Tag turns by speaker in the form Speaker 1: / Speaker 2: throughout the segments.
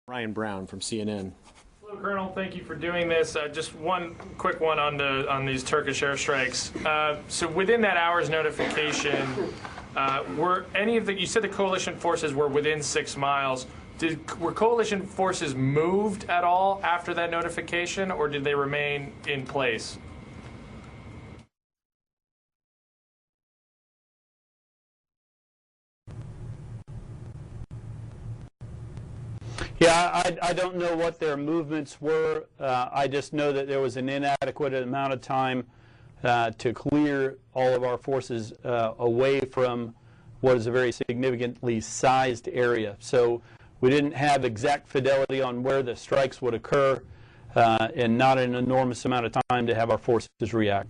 Speaker 1: Ryan Brown from CNN.
Speaker 2: Hello, Colonel. Thank you for doing this. Just one quick one on these Turkish airstrikes. So within that hour's notification, were any of the, you said the coalition forces were within 6 miles. Were coalition forces moved at all after that notification, or did they remain in place?
Speaker 3: Yeah, I don't know what their movements were. I just know that there was an inadequate amount of time to clear all of our forces away from what is a very significantly sized area. So we didn't have exact fidelity on where the strikes would occur, and not an enormous amount of time to have our forces react.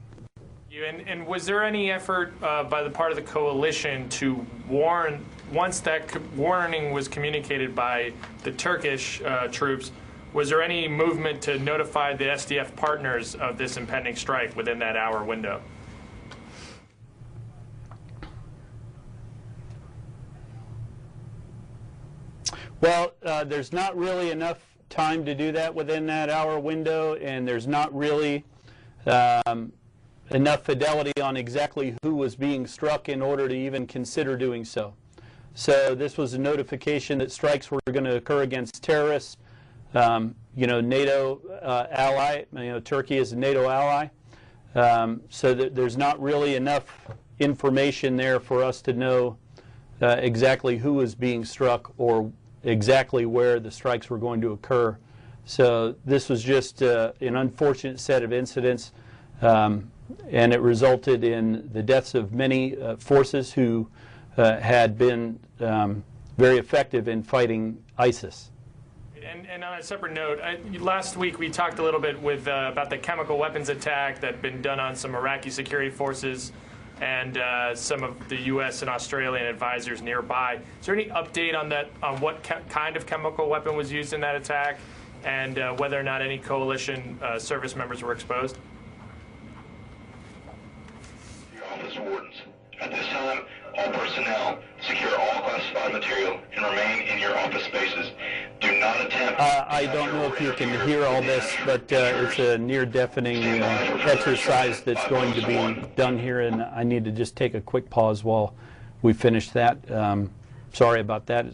Speaker 2: And was there any effort by the part of the coalition to warn, once that warning was communicated by the Turkish troops, was there any movement to notify the SDF partners of this impending strike within that hour window?
Speaker 3: Well, there's not really enough time to do that within that hour window, and there's not really enough fidelity on exactly who was being struck in order to even consider doing so. So this was a notification that strikes were going to occur against terrorists. NATO ally, Turkey is a NATO ally. So there's not really enough information there for us to know exactly who was being struck or exactly where the strikes were going to occur. So this was just an unfortunate set of incidents. And it resulted in the deaths of many forces who had been very effective in fighting ISIS.
Speaker 2: And on a separate note, last week we talked a little bit about the chemical weapons attack that had been done on some Iraqi security forces and some of the U.S. and Australian advisors nearby. Is there any update on that, on what kind of chemical weapon was used in that attack, and whether or not any coalition service members were exposed?
Speaker 4: Office wardens. At this time, all personnel secure all classified material and remain in your office spaces. Do not attempt.
Speaker 3: I don't know if you can hear all this, but it's a near-deafening exercise that's going to be done here, and I need to just take a quick pause while we finish that. Sorry about that.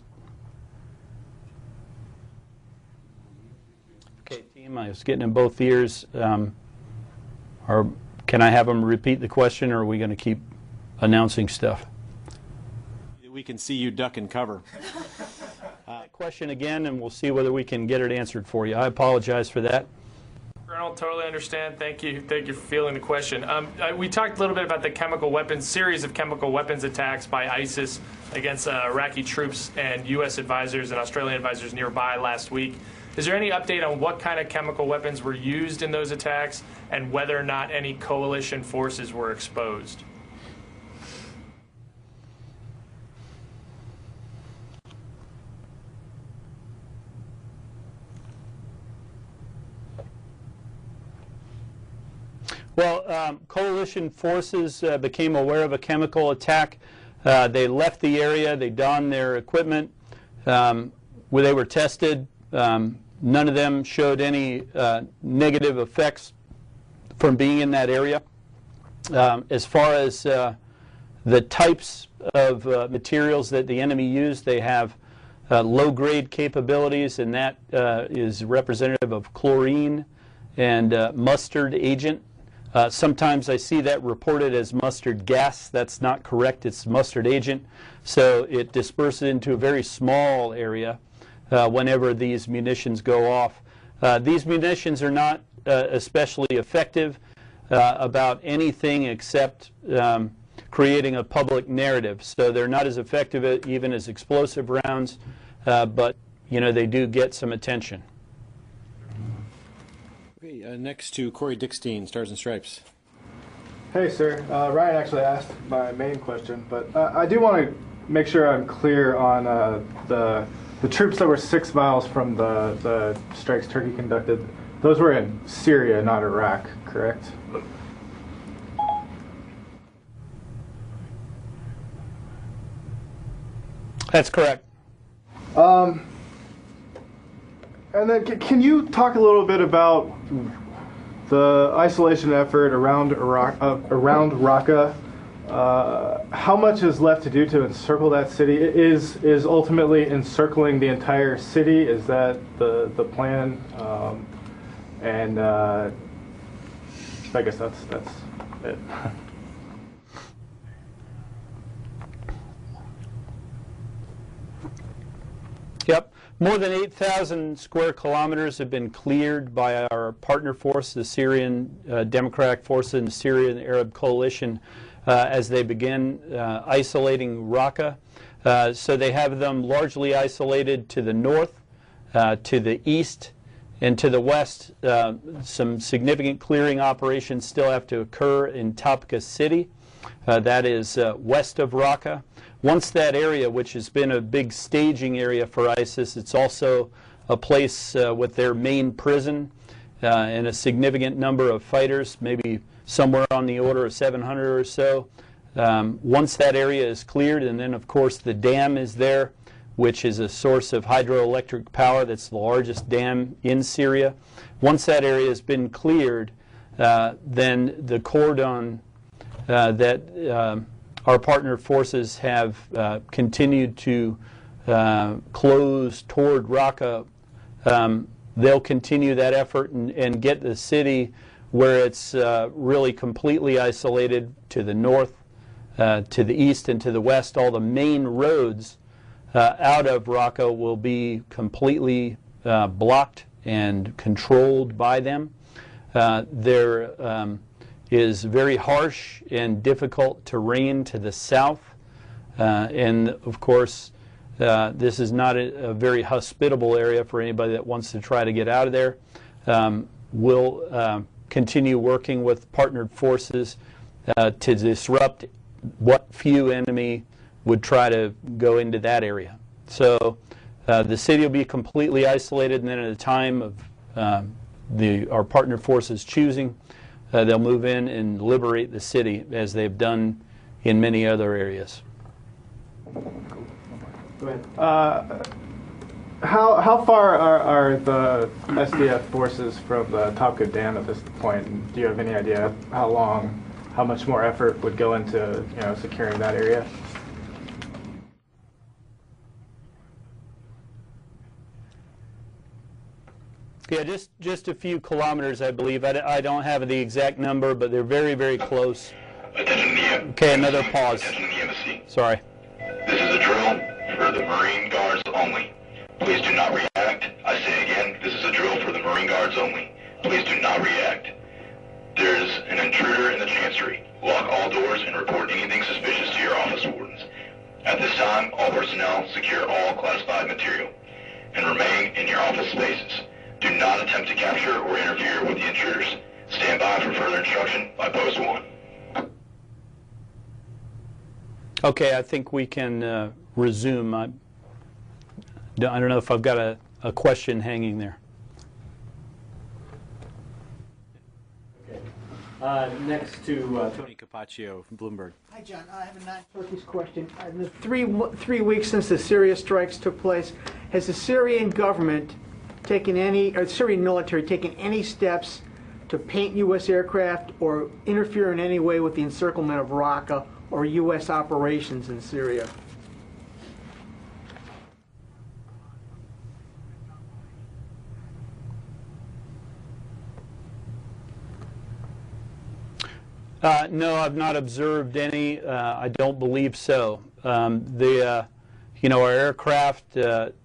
Speaker 3: Okay, team, I was getting in both ears. Can I have them repeat the question, or are we going to keep announcing stuff?
Speaker 1: We can see you duck and cover.
Speaker 3: Question again, and we'll see whether we can get it answered for you. I apologize for that.
Speaker 2: Colonel, totally understand. Thank you for fielding the question. We talked a little bit about the chemical weapons, series of chemical weapons attacks by ISIS against Iraqi troops and U.S. advisors and Australian advisors nearby last week. Is there any update on what kind of chemical weapons were used in those attacks and whether or not any coalition forces were exposed?
Speaker 3: Well, coalition forces became aware of a chemical attack. They left the area. They donned their equipment. Where they were tested, none of them showed any negative effects from being in that area. As far as the types of materials that the enemy used, they have low-grade capabilities, and that is representative of chlorine and mustard agent. Sometimes I see that reported as mustard gas. That's not correct. It's mustard agent. So it disperses into a very small area whenever these munitions go off. These munitions are not especially effective about anything except creating a public narrative. So they're not as effective even as explosive rounds, but they do get some attention.
Speaker 1: Okay, next to Corey Dickstein, Stars and Stripes.
Speaker 5: Hey, sir. Ryan actually asked my main question, but I do want to make sure I'm clear on the troops that were 6 miles from the strikes Turkey conducted. Those were in Syria, not Iraq, correct?
Speaker 3: That's correct.
Speaker 5: And then can you talk a little bit about the isolation effort around Raqqa? How much is left to do to encircle that city? Is ultimately encircling the entire city? Is that the plan? I guess that's it.
Speaker 3: Yep. More than 8,000 square kilometers have been cleared by our partner force, the Syrian Democratic Forces and the Syrian Arab Coalition, as they begin isolating Raqqa. So they have them largely isolated to the north, to the east, and to the west. Some significant clearing operations still have to occur in Tabqa city. That is west of Raqqa. Once that area, which has been a big staging area for ISIS, it's also a place with their main prison and a significant number of fighters, maybe somewhere on the order of 700 or so. Once that area is cleared, and then of course the dam is there, which is a source of hydroelectric power. That's the largest dam in Syria. Once that area has been cleared, then the cordon that our partner forces have continued to close toward Raqqa, they'll continue that effort and get the city where it's really completely isolated to the north, to the east, and to the west. All the main roads out of Raqqa will be completely blocked and controlled by them. There is very harsh and difficult terrain to the south, and of course this is not a very hospitable area for anybody that wants to try to get out of there. We'll continue working with partnered forces to disrupt what few enemy would try to go into that area. So the city will be completely isolated, and then at a time of our partner forces choosing, they'll move in and liberate the city as they've done in many other areas.
Speaker 5: Go ahead. How far are the SDF forces from the Tabqa Dam at this point? And do you have any idea how much more effort would go into securing that area?
Speaker 3: Yeah, just a few kilometers, I believe. I don't have the exact number, but they're very, very close. Okay, another pause. Sorry.
Speaker 4: This is a drill for the Marine Guards only. Please do not react. I say again, this is a drill for the Marine Guards only. Please do not react. There's an intruder in the chancery. Lock all doors and report anything suspicious to your office wardens. At this time, all personnel secure all classified material and remain in your office spaces. Do not attempt to capture or interfere with the intruders. Stand by for further instruction by post 1.
Speaker 3: Okay, I think we can resume. I don't know if I've got a question hanging there.
Speaker 1: Okay. Next to Tony Capaccio from Bloomberg.
Speaker 6: Hi, John. I have a non-Turkish question. In the three weeks since the Syria strikes took place, has the Syrian government taken any, or the Syrian military taken any steps to paint U.S. aircraft or interfere in any way with the encirclement of Raqqa or U.S. operations in Syria?
Speaker 3: No, I've not observed any. I don't believe so. Our aircraft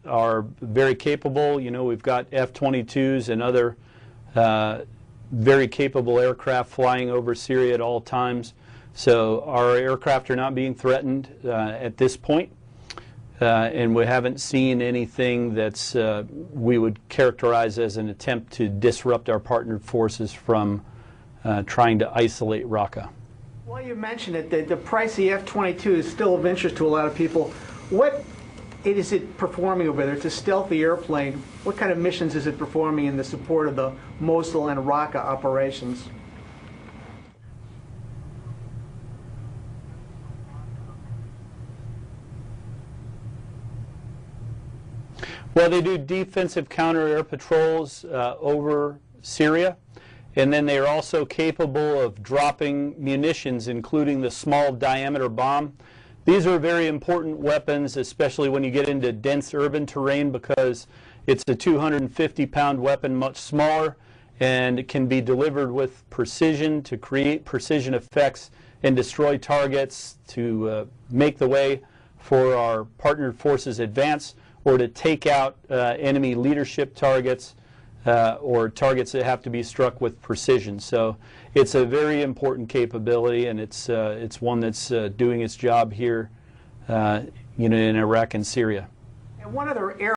Speaker 3: are very capable. We've got F-22s and other very capable aircraft flying over Syria at all times. So our aircraft are not being threatened at this point, and we haven't seen anything that's we would characterize as an attempt to disrupt our partnered forces from trying to isolate Raqqa.
Speaker 6: Well, you mentioned it. The price of the F-22 is still of interest to a lot of people. What is it performing over there? It's a stealthy airplane. What kind of missions is it performing in the support of the Mosul and Raqqa operations?
Speaker 3: Well, they do defensive counter-air patrols over Syria, and then they are also capable of dropping munitions, including the small diameter bomb. These are very important weapons, especially when you get into dense urban terrain, because it's a 250-pound weapon, much smaller, and it can be delivered with precision to create precision effects and destroy targets, to make the way for our partnered forces advance, or to take out enemy leadership targets, or targets that have to be struck with precision. So it's a very important capability, and it's one that's doing its job here, in Iraq and Syria.
Speaker 6: And one other area